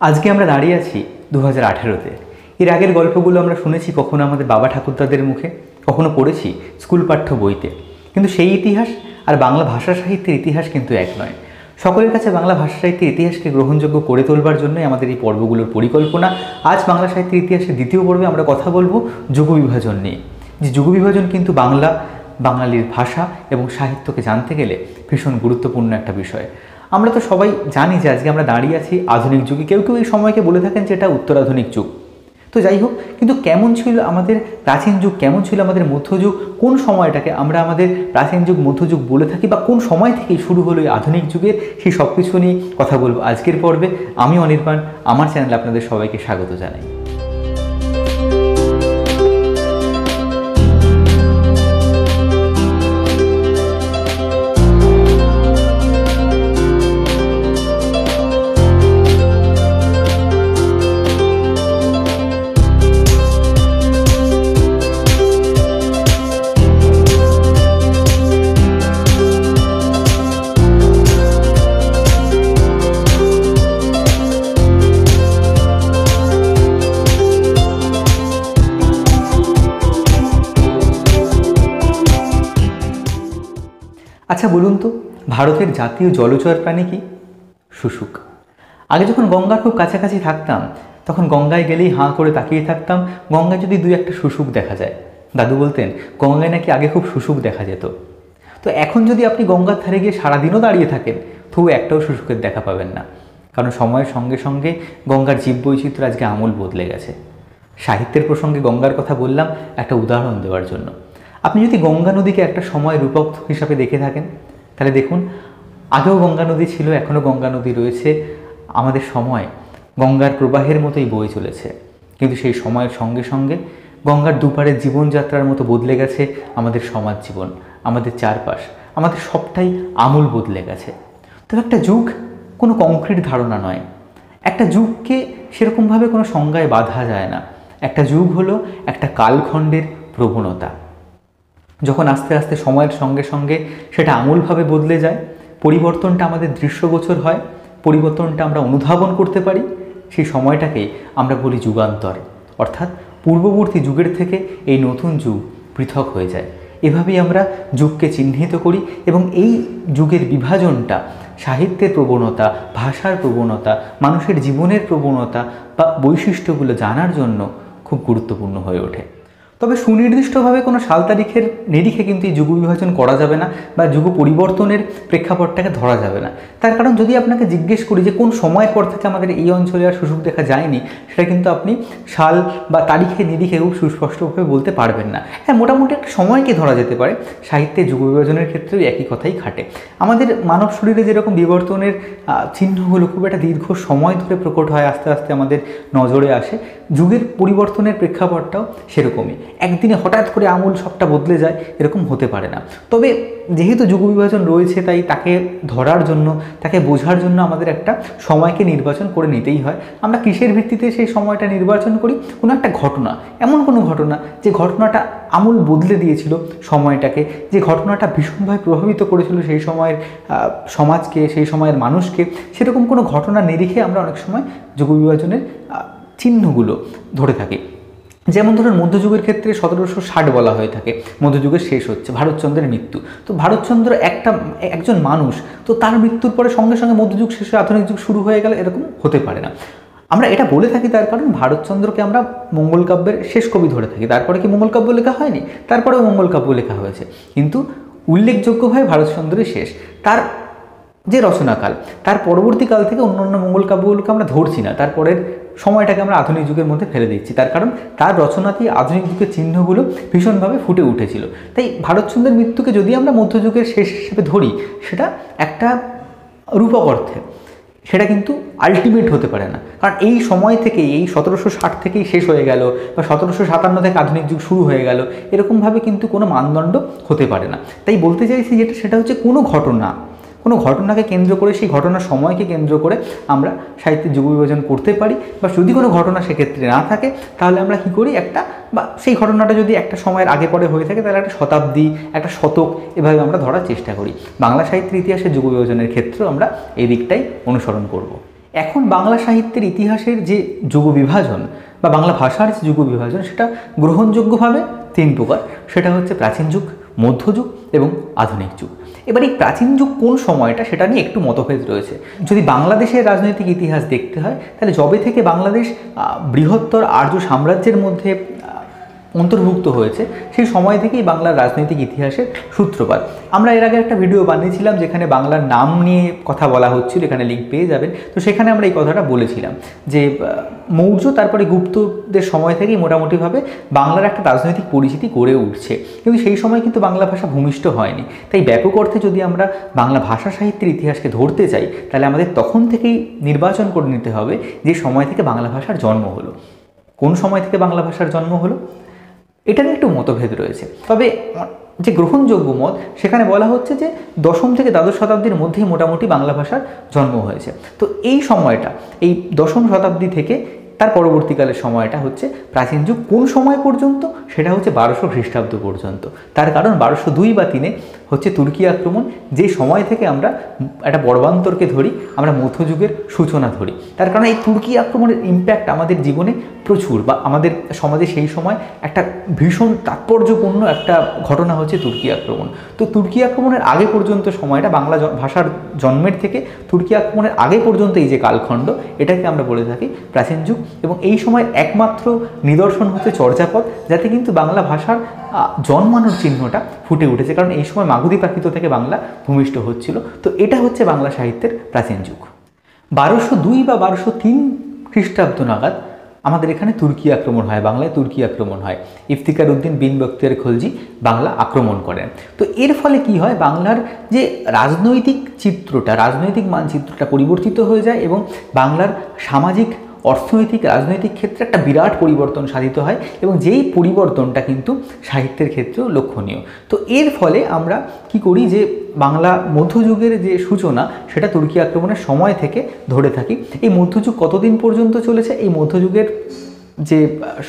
আজকে আমরা দাঁড়িয়ে আছি 2018-তে। এর আগের গল্পগুলো আমরা শুনেছি কখনো আমাদের বাবা ঠাকুরদাদের মুখে, কখনো পড়েছি স্কুল পাঠ্য বইতে, কিন্তু সেই ইতিহাস আর বাংলা ভাষা সাহিত্যের ইতিহাস কিন্তু এক নয়। সকলের কাছে বাংলা ভাষা সাহিত্যের ইতিহাসকে গ্রহণযোগ্য করে তোলবার জন্যই আমাদের এই পর্বগুলোর পরিকল্পনা। আজ বাংলা সাহিত্যের ইতিহাসের দ্বিতীয় পর্বে আমরা কথা বলবো যুগবিভাজন নিয়ে। যে যুগবিভাজন কিন্তু বাঙালির ভাষা এবং সাহিত্যকে জানতে গেলে ভীষণ গুরুত্বপূর্ণ একটা বিষয়। আমরা তো সবাই জানি যে আজকে আমরা দাঁড়িয়ে আছি আধুনিক যুগে। কেউ কেউ এই সময়কে বলে থাকেন যে এটা উত্তরাধুনিক যুগ। তো যাই হোক, কিন্তু কেমন ছিল আমাদের প্রাচীন যুগ, কেমন ছিল আমাদের মধ্যযুগ, কোন সময়টাকে আমরা আমাদের প্রাচীন যুগ মধ্যযুগ বলে থাকি, বা কোন সময় থেকেই শুরু হলো এই আধুনিক যুগের, সেই সব কিছু নিয়ে কথা বলবো আজকের পর্বে। আমি অনির্বাণ, আমার চ্যানেলে আপনাদের সবাইকে স্বাগত জানাই। আচ্ছা বলুন তো, ভারতের জাতীয় জলচর প্রাণী কি? শুশুক। আগে যখন গঙ্গার খুব কাছাকাছি থাকতাম, তখন গঙ্গায় গেলেই হাঁ করে তাকিয়ে থাকতাম গঙ্গায় যদি দুই একটা শুশুক দেখা যায়। দাদু বলতেন গঙ্গায় নাকি আগে খুব শুশুক দেখা যেত। তো এখন যদি আপনি গঙ্গার ধারে গিয়ে সারাদিনও দাঁড়িয়ে থাকেন, তবু একটাও শুশুকের দেখা পাবেন না, কারণ সময়ের সঙ্গে সঙ্গে গঙ্গার জীববৈচিত্র্য আজকে আমূল বদলে গেছে। সাহিত্যের প্রসঙ্গে গঙ্গার কথা বললাম একটা উদাহরণ দেওয়ার জন্য। আপনি যদি গঙ্গা নদীকে একটা সময় রূপক হিসাবে দেখে থাকেন, তাহলে দেখুন আগেও গঙ্গা নদী ছিল, এখনও গঙ্গা নদী রয়েছে, আমাদের সময় গঙ্গার প্রবাহের মতোই বয়ে চলেছে। কিন্তু সেই সময়ের সঙ্গে সঙ্গে গঙ্গার দুপারের জীবনযাত্রার মতো বদলে গেছে আমাদের সমাজ জীবন, আমাদের চারপাশ, আমাদের সবটাই আমূল বদলে গেছে। তো একটা যুগ কোনো কংক্রিট ধারণা নয়, একটা যুগকে সেরকমভাবে কোনো সংজ্ঞায় বাঁধা যায় না। একটা যুগ হলো একটা কালখণ্ডের প্রবণতা। যখন আস্তে আস্তে সময়ের সঙ্গে সঙ্গে সেটা আমূলভাবে বদলে যায়, পরিবর্তনটা আমাদের দৃশ্যগোচর হয়, পরিবর্তনটা আমরা অনুধাবন করতে পারি, সেই সময়টাকেই আমরা বলি যুগান্তর। অর্থাৎ পূর্ববর্তী যুগের থেকে এই নতুন যুগ পৃথক হয়ে যায়। এভাবেই আমরা যুগকে চিহ্নিত করি, এবং এই যুগের বিভাজনটা সাহিত্যের প্রবণতা, ভাষার প্রবণতা, মানুষের জীবনের প্রবণতা বা বৈশিষ্ট্যগুলো জানার জন্য খুব গুরুত্বপূর্ণ হয়ে ওঠে। তবে সুনির্দিষ্টভাবে কোনো সাল তারিখের নিরিখে কিন্তু এই যুগ বিভাজন করা যাবে না, বা যুগ পরিবর্তনের প্রেক্ষাপটটাকে ধরা যাবে না। তার কারণ যদি আপনাকে জিজ্ঞেস করি যে কোন সময়ের পর থেকে আমাদের এই অঞ্চলে আর শুশুক দেখা যায়নি, সেটা কিন্তু আপনি সাল বা তারিখের নিরিখে খুব সুস্পষ্টভাবে বলতে পারবেন না। হ্যাঁ, মোটামুটি একটা সময়কে ধরা যেতে পারে। সাহিত্যে যুগ বিভাজনের ক্ষেত্রেও একই কথাই খাটে। আমাদের মানব শরীরে যেরকম বিবর্তনের চিহ্নগুলো খুব একটা দীর্ঘ সময় ধরে প্রকট হয়, আস্তে আস্তে আমাদের নজরে আসে, যুগের পরিবর্তনের প্রেক্ষাপটটাও সেরকমই। একদিনে হঠাৎ করে আমূল সবটা বদলে যায় এরকম হতে পারে না। তবে যেহেতু যুগ বিভাজন রয়েছে, তাই তাকে ধরার জন্য, তাকে বোঝার জন্য আমাদের একটা সময়কে নির্বাচন করে নিতেই হয়। আমরা কিসের ভিত্তিতে সেই সময়টা নির্বাচন করি? কোনো একটা ঘটনা, এমন কোনো ঘটনা যে ঘটনাটা আমূল বদলে দিয়েছিল সময়টাকে, যে ঘটনাটা ভীষণভাবে প্রভাবিত করেছিল সেই সময়ের সমাজকে, সেই সময়ের মানুষকে, সেরকম কোনো ঘটনা নিরিখে আমরা অনেক সময় যুগ বিভাজনের চিহ্নগুলো ধরে থাকি। যেমন ধরুন মধ্যযুগের ক্ষেত্রে 1760 বলা হয়ে থাকে, মধ্যযুগের শেষ হচ্ছে, ভারতচন্দ্রের মৃত্যু। তো ভারতচন্দ্র একজন মানুষ, তো তার মৃত্যুর পরে সঙ্গে সঙ্গে মধ্যযুগ শেষ হয়ে আধুনিক যুগ শুরু হয়ে গেল, এরকম হতে পারে না। আমরা এটা বলে থাকি তার কারণ ভারতচন্দ্রকে আমরা মঙ্গল কাব্যের শেষ কবি ধরে থাকি। তারপরে কি মঙ্গল কাব্য লেখা হয়নি? তারপরেও মঙ্গল কাব্য লেখা হয়েছে, কিন্তু উল্লেখযোগ্যভাবে ভারতচন্দ্রই শেষ। তার যে রচনাকাল, তার পরবর্তীকাল থেকে অন্য মঙ্গল কাব্যগুলোকে আমরা ধরছি না, তারপরের সময়টাকে আমরা আধুনিক যুগের মধ্যে ফেলে দিচ্ছি। তার কারণ তার রচনাতেই আধুনিক যুগের চিহ্নগুলো ভীষণভাবে ফুটে উঠেছিল। তাই ভারতচন্দ্রের মৃত্যুকে যদি আমরা মধ্যযুগের শেষ হিসেবে ধরি, সেটা একটা রূপক অর্থে, সেটা কিন্তু আলটিমেট হতে পারে না। কারণ এই সময় থেকেই, এই 1760 থেকেই শেষ হয়ে গেল, বা 1757 থেকে আধুনিক যুগ শুরু হয়ে গেল, এরকমভাবে কিন্তু কোনো মানদণ্ড হতে পারে না। তাই বলতে চাইছি সেটা হচ্ছে কোনো ঘটনাকে কেন্দ্র করে, সেই ঘটনার সময়কে কেন্দ্র করে আমরা সাহিত্যের যুগ বিভাজন করতে পারি। বা যদি কোনো ঘটনা সেক্ষেত্রে না থাকে, তাহলে আমরা কী করি, বা সেই ঘটনাটা যদি একটা সময়ের আগে পরে হয়ে থাকে, তাহলে একটা শতাব্দী, একটা শতক, এভাবে আমরা ধরার চেষ্টা করি। বাংলা সাহিত্যের ইতিহাসে যুগ বিভাজনের ক্ষেত্রেও আমরা এই দিকটাই অনুসরণ করব। এখন বাংলা সাহিত্যের ইতিহাসের যে যুগ বিভাজন বা বাংলা ভাষার যে যুগ বিভাজন সেটা গ্রহণযোগ্যভাবে 3 প্রকার। সেটা হচ্ছে প্রাচীন যুগ, মধ্যযুগ এবং আধুনিক যুগ। এবার এই প্রাচীন যুগ কোন সময়টা সেটা নিয়ে একটু মতভেদ রয়েছে। যদি বাংলাদেশের রাজনৈতিক ইতিহাস দেখতে হয় তাহলে যবে থেকে বাংলাদেশ বৃহত্তর আর্য সাম্রাজ্যের মধ্যে অন্তর্ভুক্ত হয়েছে সেই সময় থেকেই বাংলার রাজনৈতিক ইতিহাসের সূত্রপাত। আমরা এর আগে একটা ভিডিও বানিয়েছিলাম যেখানে বাংলার নাম নিয়ে কথা বলা হচ্ছিল, এখানে লিঙ্ক পেয়ে যাবেন। তো সেখানে আমরা এই কথাটা বলেছিলাম যে মৌর্য তারপরে গুপ্তদের সময় থেকেই মোটামুটিভাবে বাংলার একটা রাজনৈতিক পরিচিতি গড়ে উঠছে, কিন্তু সেই সময় কিন্তু বাংলা ভাষা ভূমিষ্ঠ হয়নি। তাই ব্যাপক অর্থে যদি আমরা বাংলা ভাষা সাহিত্যের ইতিহাসকে ধরতে চাই তাহলে আমাদের তখন থেকেই নির্বাচন করে নিতে হবে যে সময় থেকে বাংলা ভাষার জন্ম হলো। কোন সময় থেকে বাংলা ভাষার জন্ম হলো এটা নিয়ে একটু মতভেদ রয়েছে। তবে যে গ্রহণযোগ্য মত সেখানে বলা হচ্ছে যে 10ম থেকে দ্বাদশ শতাব্দীর মধ্যেই মোটামুটি বাংলা ভাষার জন্ম হয়েছে। তো এই সময়টা, এই 10ম শতাব্দী থেকে তার পরবর্তীকালের সময়টা হচ্ছে প্রাচীন যুগ। কোন সময় পর্যন্ত? সেটা হচ্ছে 1200 খ্রিস্টাব্দ পর্যন্ত। তার কারণ 1202 বা 3 হচ্ছে তুর্কি আক্রমণ। যে সময় থেকে আমরা একটা বর্বান্তরকে ধরি, আমরা মধ্যযুগের সূচনা ধরি। তার কারণ এই তুর্কি আক্রমণের ইম্প্যাক্ট আমাদের জীবনে প্রচুর, বা আমাদের সমাজে সেই সময় একটা ভীষণ তাৎপর্যপূর্ণ একটা ঘটনা হচ্ছে তুর্কি আক্রমণ। তো তুর্কি আক্রমণের আগে পর্যন্ত সময়টা, বাংলা ভাষার জন্মের থেকে তুর্কি আক্রমণের আগে পর্যন্ত এই যে কালখণ্ড, এটাকে আমরা বলে থাকি প্রাচীন যুগ। এবং এই সময় একমাত্র নিদর্শন হচ্ছে চর্যাপদ, যাতে কিন্তু বাংলা ভাষার জন্মানোর চিহ্নটা ফুটে উঠেছে, কারণ এই সময় মাগধী প্রাকৃত থেকে বাংলা ভূমিষ্ঠ হচ্ছিল। তো এটা হচ্ছে বাংলা সাহিত্যের প্রাচীন যুগ। 1202 বা 1203 খ্রিস্টাব্দ নাগাদ আমাদের এখানে তুর্কি আক্রমণ হয়, বাংলায় তুর্কি আক্রমণ হয়। ইফতিকার উদ্দিন বিন বখতিয়ার খলজি বাংলা আক্রমণ করেন। তো এর ফলে কি হয়, বাংলার যে রাজনৈতিক চিত্রটা, রাজনৈতিক মানচিত্রটা পরিবর্তিত হয়ে যায় এবং বাংলার সামাজিক, অর্থনৈতিক, রাজনৈতিক ক্ষেত্রে একটা বিরাট পরিবর্তন সাধিত হয়, এবং যেই পরিবর্তনটা কিন্তু সাহিত্যের ক্ষেত্রেও লক্ষণীয়। তো এর ফলে আমরা কি করি, যে বাংলা মধ্যযুগের যে সূচনা সেটা তুর্কি আক্রমণের সময় থেকে ধরে থাকি। এই মধ্যযুগ কতদিন পর্যন্ত চলেছে? এই মধ্যযুগের যে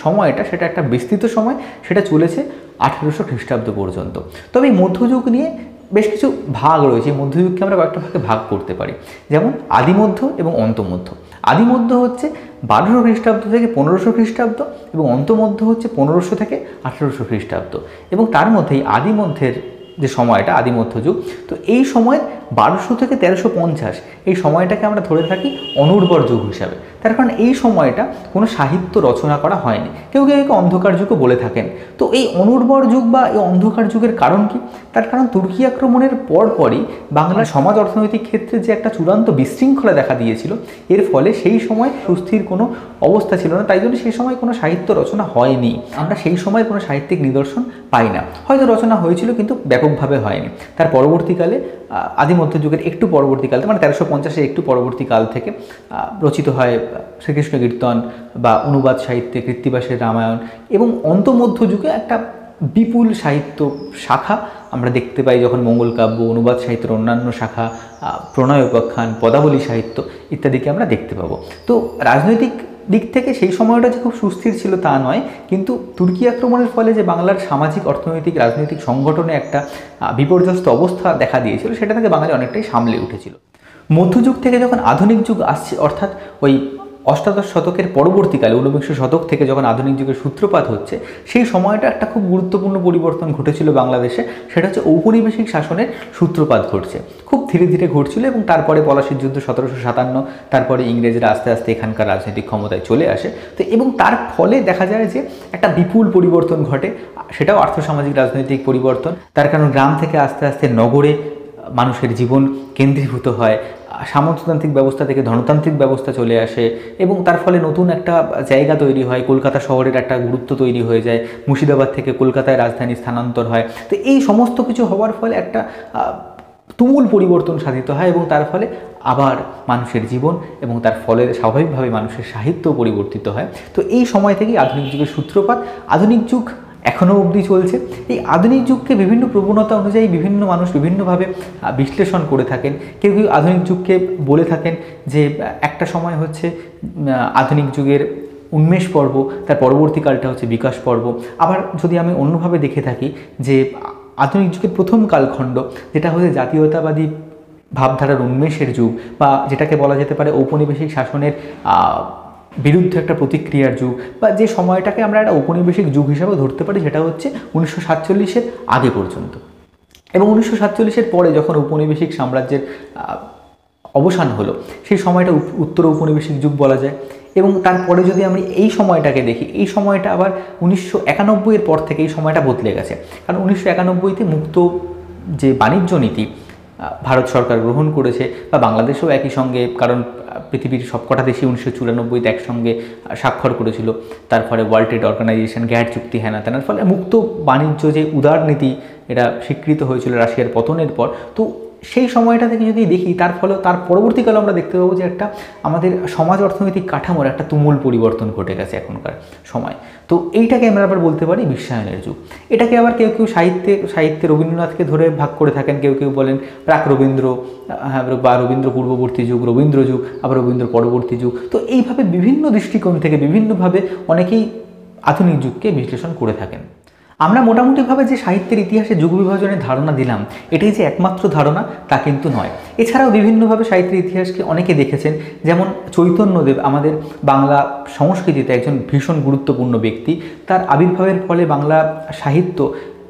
সময়টা সেটা একটা বিস্তৃত সময়, সেটা চলেছে 1800 খ্রিস্টাব্দ পর্যন্ত। তবে এই মধ্যযুগ নিয়ে বেশ কিছু ভাগ রয়েছে। এই মধ্যযুগকে আমরা কয়েকটা ভাগে ভাগ করতে পারি, যেমন আদিমধ্য এবং অন্তমধ্য। আদিমধ্য হচ্ছে 1200 খ্রিস্টাব্দ থেকে 1500 খ্রিস্টাব্দ, এবং অন্তমধ্য হচ্ছে 1500 থেকে 1800 খ্রিস্টাব্দ। এবং তার মধ্যেই আদিমধ্যের যে সময়টা, আদিমধ্যযুগ, তো এই সময় 1200 থেকে 1350 এই সময়টাকে আমরা ধরে থাকি অনুর্বর যুগ হিসাবে। তার কারণ এই সময়টা কোনো সাহিত্য রচনা করা হয়নি, কেউ কেউ একে অন্ধকার যুগও বলে থাকেন। তো এই অনুর্বর যুগ বা এই অন্ধকার যুগের কারণ কি? তার কারণ তুর্কি আক্রমণের পরপরই বাংলার সমাজ অর্থনৈতিক ক্ষেত্রে যে একটা চূড়ান্ত বিশৃঙ্খলা দেখা দিয়েছিল, এর ফলে সেই সময় সুস্থির কোনো অবস্থা ছিল না। তাই জন্য সেই সময় কোনো সাহিত্য রচনা হয়নি। আমরা সেই সময় কোনো সাহিত্যিক নিদর্শন পাই না। হয়তো রচনা হয়েছিল কিন্তু ব্যাপকভাবে হয়নি। তার পরবর্তীকালে আদিমধ্যযুগের একটু পরবর্তীকালে, মানে 1350-এর একটু পরবর্তীকাল থেকে রচিত হয় শ্রীকৃষ্ণ কীর্তন বা অনুবাদ সাহিত্যে কৃত্তিবাসের রামায়ণ। এবং অন্তমধ্যযুগে একটা বিপুল সাহিত্য শাখা আমরা দেখতে পাই, যখন মঙ্গল কাব্য, অনুবাদ সাহিত্যের অন্যান্য শাখা, প্রণয় উপাখ্যান, পদাবলী সাহিত্য ইত্যাদিকে আমরা দেখতে পাবো। তো রাজনৈতিক দিক থেকে সেই সময়টা যে খুব সুস্থির ছিল তা নয়, কিন্তু তুর্কি আক্রমণের ফলে যে বাংলার সামাজিক, অর্থনৈতিক, রাজনৈতিক সংগঠনে একটা বিপর্যস্ত অবস্থা দেখা দিয়েছিল, সেটা থেকে বাঙালি অনেকটাই সামলে উঠেছিল। মধ্যযুগ থেকে যখন আধুনিক যুগ আসছে, অর্থাৎ ওই অষ্টাদশ শতকের পরবর্তীকালে 19বিংশ শতক থেকে যখন আধুনিক যুগের সূত্রপাত হচ্ছে, সেই সময়টা একটা খুব গুরুত্বপূর্ণ পরিবর্তন ঘটেছিল বাংলাদেশে। সেটা হচ্ছে ঔপনিবেশিক শাসনের সূত্রপাত ঘটছে, খুব ধীরে ধীরে ঘটছিল। এবং তারপরে পলাশীর যুদ্ধ 1757, তারপরে ইংরেজরা আস্তে আস্তে এখানকার রাজনৈতিক ক্ষমতায় চলে আসে। তো এবং তার ফলে দেখা যায় যে একটা বিপুল পরিবর্তন ঘটে, সেটাও আর্থসামাজিক রাজনৈতিক পরিবর্তন। তার কারণ গ্রাম থেকে আস্তে আস্তে নগরে মানুষের জীবন কেন্দ্রীভূত হয়, সামন্ততান্ত্রিক ব্যবস্থা থেকে ধনতান্ত্রিক ব্যবস্থা চলে আসে, এবং তার ফলে নতুন একটা জায়গা তৈরি হয়, কলকাতা শহরের একটা গুরুত্ব তৈরি হয়ে যায়, মুর্শিদাবাদ থেকে কলকাতায় রাজধানী স্থানান্তর হয়। তো এই সমস্ত কিছু হওয়ার ফলে একটা তুমুল পরিবর্তন সাধিত হয়, এবং তার ফলে আবার মানুষের জীবন এবং তার ফলে স্বাভাবিকভাবে মানুষের সাহিত্য পরিবর্তিত হয়। তো এই সময় থেকেই আধুনিক যুগের সূত্রপাত। আধুনিক যুগ এখনও অবধি চলছে। এই আধুনিক যুগকে বিভিন্ন প্রবণতা অনুযায়ী বিভিন্ন মানুষ বিভিন্নভাবে বিশ্লেষণ করে থাকেন। কেউ কেউ আধুনিক যুগকে বলে থাকেন যে একটা সময় হচ্ছে আধুনিক যুগের উন্মেষ পর্ব, তার পরবর্তীকালটা হচ্ছে বিকাশ পর্ব। আবার যদি আমি অন্যভাবে দেখে থাকি যে আধুনিক যুগের প্রথম কালখণ্ড, যেটা হচ্ছে জাতীয়তাবাদী ভাবধারার উন্মেষের যুগ, বা যেটাকে বলা যেতে পারে ঔপনিবেশিক শাসনের বিরুদ্ধে একটা প্রতিক্রিয়ার যুগ, বা যে সময়টাকে আমরা একটা ঔপনিবেশিক যুগ হিসাবে ধরতে পারি, সেটা হচ্ছে 1947-এর আগে পর্যন্ত। এবং 1947-এর পরে যখন ঔপনিবেশিক সাম্রাজ্যের অবসান হলো, সেই সময়টা উত্তর ঔপনিবেশিক যুগ বলা যায়। এবং তারপরে যদি আমি এই সময়টাকে দেখি, এই সময়টা আবার 1991-এর পর থেকে এই সময়টা বদলে গেছে। কারণ 1991-তে মুক্ত যে বাণিজ্য নীতি ভারত সরকার গ্রহণ করেছে, বা বাংলাদেশেও একই সঙ্গে, কারণ পৃথিবীর সবকটা দেশই 1994-তে একসঙ্গে স্বাক্ষর করেছিল। তারপরে ওয়ার্ল্ড ট্রেড অর্গানাইজেশন, গ্যাট চুক্তি, হ্যানা ত্যানার ফলে মুক্ত বাণিজ্য যে উদার নীতি, এটা স্বীকৃত হয়েছিল রাশিয়ার পতনের পর। তো সেই সময়টা থেকে যদি দেখি, তার ফলে তার পরবর্তীকালে আমরা দেখতে পাবো যে একটা আমাদের সমাজ অর্থনৈতিক কাঠামোর একটা তুমুল পরিবর্তন ঘটে গেছে এখনকার সময়। তো এইটাকে আমরা আবার বলতে পারি বিশ্বায়নের যুগ। এটাকে আবার কেউ কেউ সাহিত্যে রবীন্দ্রনাথকে ধরে ভাগ করে থাকেন, কেউ কেউ বলেন প্রাক রবীন্দ্র, বা রবীন্দ্র পূর্ববর্তী যুগ, রবীন্দ্র যুগ, আবার রবীন্দ্র পরবর্তী যুগ। তো এইভাবে বিভিন্ন দৃষ্টিকোণ থেকে বিভিন্নভাবে অনেকেই আধুনিক যুগকে বিশ্লেষণ করে থাকেন। আমরা মোটামুটিভাবে যে সাহিত্যের ইতিহাসে যুগ বিভাজনের ধারণা দিলাম, এটাই যে একমাত্র ধারণা তা কিন্তু নয়। এছাড়াও বিভিন্নভাবে সাহিত্যের ইতিহাসকে অনেকে দেখেছেন। যেমন চৈতন্যদেব আমাদের বাংলা সংস্কৃতিতে একজন ভীষণ গুরুত্বপূর্ণ ব্যক্তি। তার আবির্ভাবের ফলে বাংলা সাহিত্য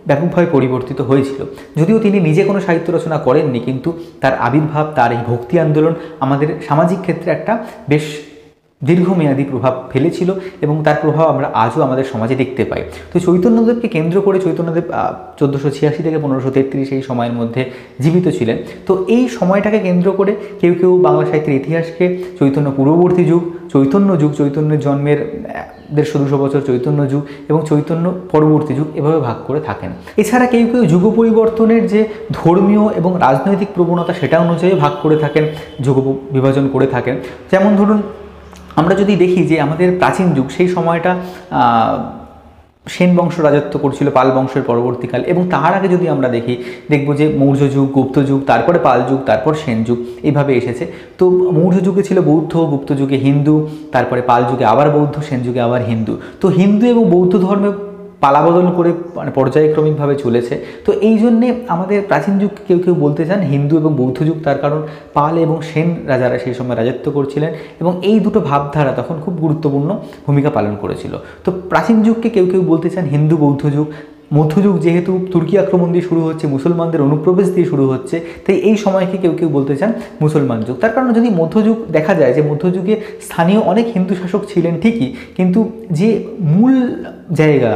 ব্যাপকভাবে পরিবর্তিত হয়েছিল। যদিও তিনি নিজে কোনো সাহিত্য রচনা করেননি, কিন্তু তার আবির্ভাব, তার এই ভক্তি আন্দোলন আমাদের সামাজিক ক্ষেত্রে একটা বেশ দীর্ঘমেয়াদী প্রভাব ফেলেছিল, এবং তার প্রভাব আমরা আজও আমাদের সমাজে দেখতে পাই। তো চৈতন্যদেবকে কেন্দ্র করে, চৈতন্যদেব 1486 থেকে 1533 এই সময়ের মধ্যে জীবিত ছিলেন। তো এই সময়টাকে কেন্দ্র করে কেউ কেউ বাংলা সাহিত্যের ইতিহাসকে চৈতন্য পূর্ববর্তী যুগ, চৈতন্য যুগ, চৈতন্যের জন্মের 150-200 বছর চৈতন্য যুগ, এবং চৈতন্য পরবর্তী যুগ, এভাবে ভাগ করে থাকেন। এছাড়া কেউ কেউ যুগ পরিবর্তনের যে ধর্মীয় এবং রাজনৈতিক প্রবণতা, সেটা অনুযায়ী ভাগ করে থাকেন, যুগ বিভাজন করে থাকেন। যেমন ধরুন, আমরা যদি দেখি যে আমাদের প্রাচীন যুগ, সেই সময়টা সেন বংশ রাজত্ব করছিল, পাল বংশের পরবর্তীকাল। এবং তার আগে যদি আমরা দেখব যে মৌর্য যুগ, গুপ্ত যুগ, তারপরে পাল যুগ, তারপর সেন যুগ, এইভাবে এসেছে। তো মৌর্য যুগে ছিল বৌদ্ধ, গুপ্ত যুগে হিন্দু, তারপরে পাল যুগে আবার বৌদ্ধ, সেন যুগে আবার হিন্দু। তো হিন্দু এবং বৌদ্ধ ধর্মে পালাবদল করে মানে পর্যায়ক্রমিকভাবে চলেছে। তো এই জন্যে আমাদের প্রাচীন যুগ কেউ কেউ বলতে চান হিন্দু এবং বৌদ্ধ যুগ, তার কারণ পাল এবং সেন রাজারা সেই সময় রাজত্ব করছিলেন, এবং এই দুটো ভাবধারা তখন খুব গুরুত্বপূর্ণ ভূমিকা পালন করেছিল। তো প্রাচীন যুগকে কেউ কেউ বলতে চান হিন্দু বৌদ্ধ যুগ। মধ্যযুগ যেহেতু তুর্কি আক্রমণ দিয়ে শুরু হচ্ছে, মুসলমানদের অনুপ্রবেশ দিয়ে শুরু হচ্ছে, তাই এই সময়কে কেউ কেউ বলতে চান মুসলমান যুগ। তার কারণ যদি মধ্যযুগ দেখা যায় যে মধ্যযুগে স্থানীয় অনেক হিন্দু শাসক ছিলেন ঠিকই, কিন্তু যে মূল জায়গা,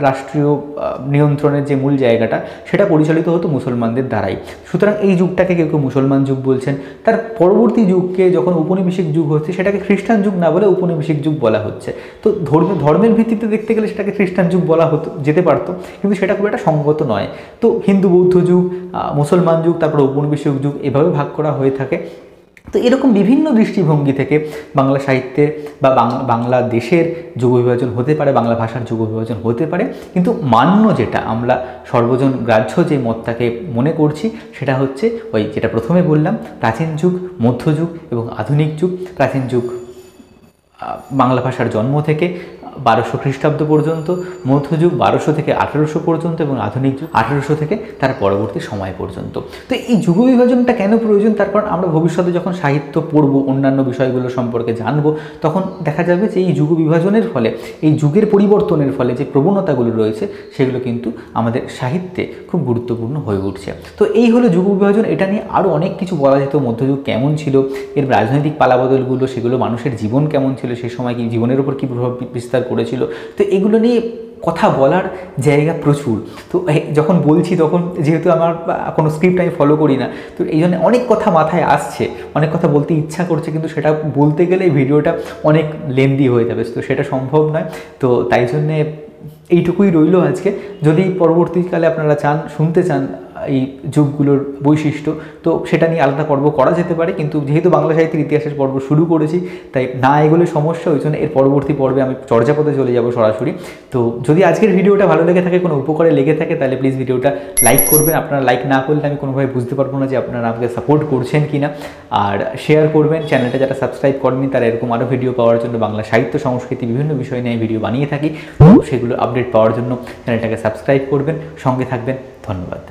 রাষ্ট্রীয় নিয়ন্ত্রণের যে মূল জায়গাটা, সেটা পরিচালিত হতো মুসলমানদের দ্বারাই। সুতরাং এই যুগটাকে কেউ কেউ মুসলমান যুগ বলছেন। তার পরবর্তী যুগকে যখন ঔপনিবেশিক যুগ হচ্ছে, সেটাকে খ্রিস্টান যুগ না বলে ঔপনিবেশিক যুগ বলা হচ্ছে। তো ধর্মের ভিত্তিতে দেখতে গেলে সেটাকে খ্রিস্টান যুগ বলা যেতে পারতো, কিন্তু সেটা খুব একটা সঙ্গত নয়। তো হিন্দু বৌদ্ধ যুগ, মুসলমান যুগ, তারপর ঔপনিবেশিক যুগ, এভাবে ভাগ করা হয়ে থাকে। তো এরকম বিভিন্ন দৃষ্টিভঙ্গি থেকে বাংলা সাহিত্যের বা বাংলা দেশের যুগ বিভাজন হতে পারে, বাংলা ভাষার যুগ বিভাজন হতে পারে। কিন্তু মান্য যেটা আমরা সর্বজন গ্রাহ্য যে মতটাকে মনে করছি, সেটা হচ্ছে ওই যেটা প্রথমে বললাম, প্রাচীন যুগ, মধ্যযুগ এবং আধুনিক যুগ। প্রাচীন যুগ বাংলা ভাষার জন্ম থেকে 1200 খ্রিস্টাব্দ পর্যন্ত, মধ্যযুগ 1200 থেকে 1800 পর্যন্ত, এবং আধুনিক যুগ 1800 থেকে তার পরবর্তী সময় পর্যন্ত। তো এই যুগ বিভাজনটা কেন প্রয়োজন? তার কারণ আমরা ভবিষ্যতে যখন সাহিত্য পড়ব, অন্যান্য বিষয়গুলো সম্পর্কে জানব, তখন দেখা যাবে যে এই যুগ বিভাজনের ফলে, এই যুগের পরিবর্তনের ফলে যে প্রবণতাগুলো রয়েছে, সেগুলো কিন্তু আমাদের সাহিত্যে খুব গুরুত্বপূর্ণ হয়ে উঠছে। তো এই হলো যুগ বিভাজন। এটা নিয়ে আরও অনেক কিছু বলা যেত। মধ্যযুগ কেমন ছিল, এর রাজনৈতিক পালাবদলগুলো, সেগুলো মানুষের জীবন কেমন ছিল, সেই সময় কি জীবনের উপর কী প্রভাব বিস্তার করেছিল। তো এগুলো নিয়ে কথা বলার জায়গা প্রচুর। তো যখন বলছি, তখন যেহেতু আমার কোনো স্ক্রিপ্ট আমি ফলো করি না, তো এই জন্য অনেক কথা মাথায় আসছে, অনেক কথা বলতে ইচ্ছা করছে, কিন্তু সেটা বলতে গেলে ভিডিওটা অনেক লেন্দি হয়ে যাবে, তো সেটা সম্ভব নয়। তো তাই জন্যে এইটুকুই রইল আজকে। যদি পরবর্তীকালে আপনারা শুনতে চান এই যুগগুলোর বৈশিষ্ট্য, তো সেটা নিয়ে আলাদা পর্ব করা যেতে পারে। কিন্তু যেহেতু বাংলা সাহিত্যের ইতিহাসের পর্ব শুরু করেছি, তাই না এগুলো সমস্যা, ওই জন্য এর পরবর্তী পর্বে আমি চর্যাপদে চলে যাব সরাসরি। তো যদি আজকের ভিডিওটা ভালো লেগে থাকে, কোনো উপকারে লেগে থাকে, তাহলে প্লিজ ভিডিওটা লাইক করবেন। আপনারা লাইক না করলে আমি কোনোভাবে বুঝতে পারবো না যে আপনারা আমাকে সাপোর্ট করছেন কি না। আর শেয়ার করবেন। চ্যানেলটা যারা সাবস্ক্রাইব করেননি, তারা এরকম আরও ভিডিও পাওয়ার জন্য, বাংলা সাহিত্য সংস্কৃতি বিভিন্ন বিষয় নিয়ে ভিডিও বানিয়ে থাকি, তো সেগুলো আপডেট পাওয়ার জন্য চ্যানেলটাকে সাবস্ক্রাইব করবেন, সঙ্গে থাকবেন। ধন্যবাদ।